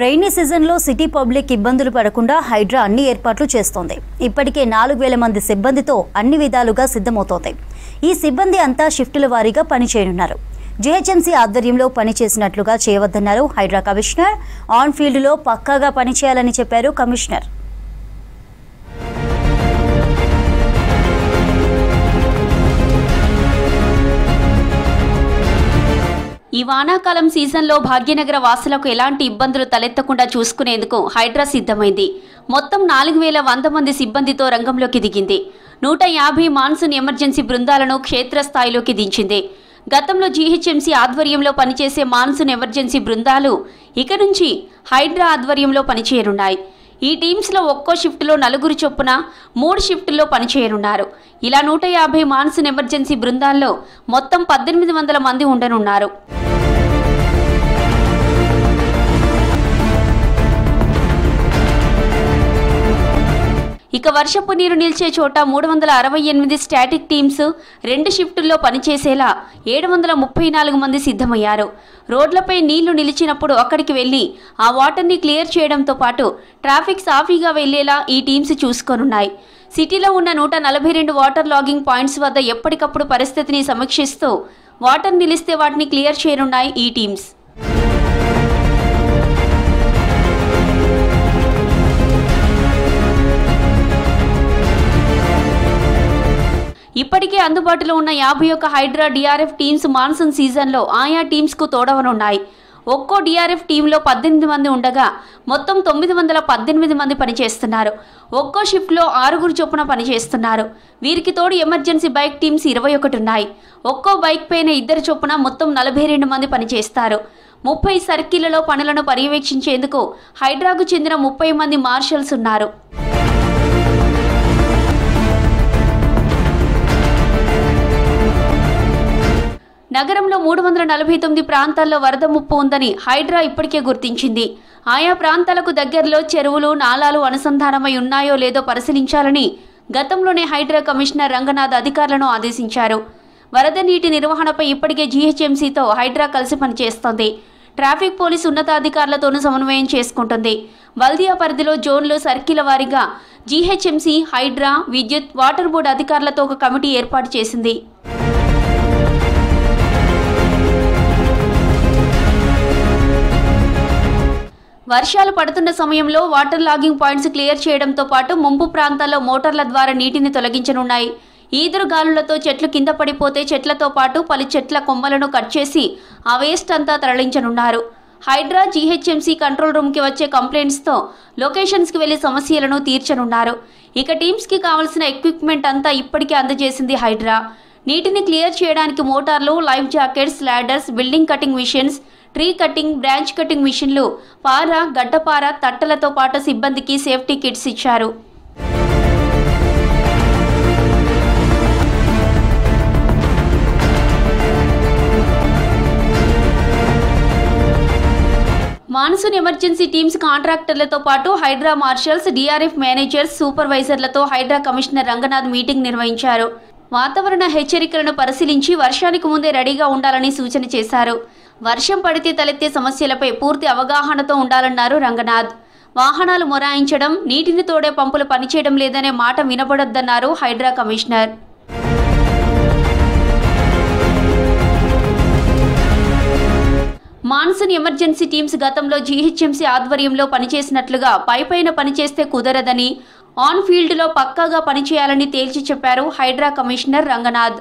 Rainy సీజన్లో city public ఇబ్బందులు పడకుండా హైడ్రా అన్ని ఏర్పాట్లు చేస్తోంది. ఇప్పటికే 4000 మంది సిబ్బందితో అన్ని విధాలుగా సిద్ధమవుతోంది. ఈ సిబ్బంది అంతా షిఫ్టుల వారీగా పనిచేయనున్నారు. జీహెచ్ఎంసీ ఆధ్వర్యంలో పనిచేసినట్లుగా చేయవద్దన్నారు హైడ్రా కమిషనర్. ఆన్ ఫీల్డ్లో పక్కాగా పనిచేయాలని చెప్పారు కమిషనర్. ఈ వానాకాలం సీజన్లో భాగ్యనగర వాసులకు ఎలాంటి ఇబ్బందులు తలెత్తకుండా చూసుకునేందుకు హైడ్రా సిద్ధమైంది. మొత్తం 4100 మంది సిబ్బందితో రంగంలోకి దిగింది. 150 మాన్సూన్ ఎమర్జెన్సీ బృందాలను క్షేత్రస్థాయిలోకి దించింది. గతంలో జీహెచ్ఎంసీ ఆధ్వర్యంలో పనిచేసే మాన్సూన్ ఎమర్జెన్సీ బృందాలు ఇక నుంచి హైడ్రా ఆధ్వర్యంలో పనిచేయనున్నాయి. ఈ టీమ్స్లో ఒక్కో షిఫ్ట్లో 4 చొప్పున 3 షిఫ్టుల్లో పనిచేయనున్నారు. ఇలా 150 మాన్సూన్ ఎమర్జెన్సీ బృందాల్లో మొత్తం 1800 మంది ఉండనున్నారు. ఇక వర్షపు నీరు నిలిచే చోట 368 స్టాటిక్ టీమ్స్ 2 షిఫ్టుల్లో పనిచేసేలా 734 మంది సిద్ధమయ్యారు. రోడ్లపై నీళ్లు నిలిచినప్పుడు అక్కడికి వెళ్లి ఆ వాటర్ని క్లియర్ చేయడంతో పాటు ట్రాఫిక్ సాఫీగా వెళ్లేలా ఈ టీమ్స్ చూసుకోనున్నాయి. సిటీలో ఉన్న 142 వాటర్ లాగింగ్ పాయింట్స్ వద్ద ఎప్పటికప్పుడు పరిస్థితిని సమీక్షిస్తూ వాటర్ నిలిస్తే వాటిని క్లియర్ చేయనున్నాయి ఈ టీమ్స్. ఇప్పటికే అందుబాటులో ఉన్న 51 హైడ్రా డిఆర్ఎఫ్ టీమ్స్ మాన్సూన్ సీజన్లో ఆయా టీమ్స్కు తోడవనున్నాయి. ఒక్కో డిఆర్ఎఫ్ టీంలో 18 మంది ఉండగా మొత్తం 918 మంది పనిచేస్తున్నారు. ఒక్కో షిఫ్ట్లో 6 చొప్పున పనిచేస్తున్నారు. వీరికి తోడు ఎమర్జెన్సీ బైక్ టీమ్స్ 21 ఉన్నాయి. ఒక్కో బైక్ పైన 2 చొప్పున మొత్తం 42 మంది పనిచేస్తారు. 30 సర్కిళ్లలో పనులను పర్యవేక్షించేందుకు హైడ్రాకు చెందిన 30 మంది మార్షల్స్ ఉన్నారు. నగరంలో 349 ప్రాంతాల్లో వరద ముప్పు ఉందని హైడ్రా ఇప్పటికే గుర్తించింది. ఆయా ప్రాంతాలకు దగ్గరలో చెరువులు, నాలాలు అనుసంధానమై ఉన్నాయో లేదో పరిశీలించాలని గతంలోనే హైడ్రా కమిషనర్ రంగనాథ్ అధికారులను ఆదేశించారు. వరద నీటి నిర్వహణపై ఇప్పటికే జీహెచ్ఎంసీతో హైడ్రా కలిసి పనిచేస్తోంది. ట్రాఫిక్ పోలీసు ఉన్నతాధికారులతోనూ సమన్వయం చేసుకుంటుంది. బల్దియా పరిధిలో జోన్లు, సర్కిల వారీగా జీహెచ్ఎంసీ, హైడ్రా, విద్యుత్, వాటర్ బోర్డు అధికారులతో ఒక కమిటీ ఏర్పాటు చేసింది. వర్షాలు పడుతున్న సమయంలో వాటర్ లాగింగ్ పాయింట్స్ క్లియర్ చేయడంతో పాటు ముంపు ప్రాంతాల్లో మోటార్ల ద్వారా నీటిని తొలగించనున్నాయి. ఈదురు గాలులతో చెట్లు కింద పడిపోతే చెట్లతో పాటు పలు చెట్ల కొమ్మలను కట్ చేసి ఆ వేస్ట్ అంతా తరలించనున్నారు. హైడ్రా, జీహెచ్ఎంసీ కంట్రోల్ రూమ్కి వచ్చే కంప్లైంట్స్తో లొకేషన్స్కి వెళ్లి సమస్యలను తీర్చనున్నారు. ఇక టీమ్స్కి కావాల్సిన ఎక్విప్మెంట్ అంతా ఇప్పటికే అందజేసింది హైడ్రా. నీటిని క్లియర్ చేయడానికి మోటార్లు, life jackets, ladders, building cutting machines, tree cutting, branch cutting మిషన్లు, పార, గడ్డపార, తట్టలతో పాటు సిబ్బందికి సేఫ్టీ కిట్స్ ఇచ్చారు. మాన్సూన్ ఎమర్జెన్సీ టీమ్స్ కాంట్రాక్టర్లతో పాటు హైడ్రా మార్షల్స్, డిఆర్ఎఫ్ మేనేజర్స్, సూపర్వైజర్లతో హైడ్రా కమిషనర్ రంగనాథ్ మీటింగ్ నిర్వహించారు. వాతావరణ హెచ్చరికలను పరిశీలించి వర్షానికి ముందే రెడీగా ఉండాలని సూచన చేశారు. వర్షం పడితే తలెత్తే సమస్యలపై పూర్తి అవగాహనతో ఉండాలన్నారు రంగనాథ్. వాహనాలు మొరాయించడం, నీటిని తోడే పంపులు పనిచేయడం లేదనే మాట వినబడొద్దన్నారు HYDRAA commissioner. Monsoon emergency teams గతంలో జీహెచ్ఎంసీ ఆధ్వర్యంలో పనిచేసినట్లుగా పైపైన పనిచేస్తే కుదరదని, ఆన్ ఫీల్డ్లో పక్కాగా పనిచేయాలని తేల్చి చెప్పారు హైడ్రా కమిషనర్ రంగనాథ్.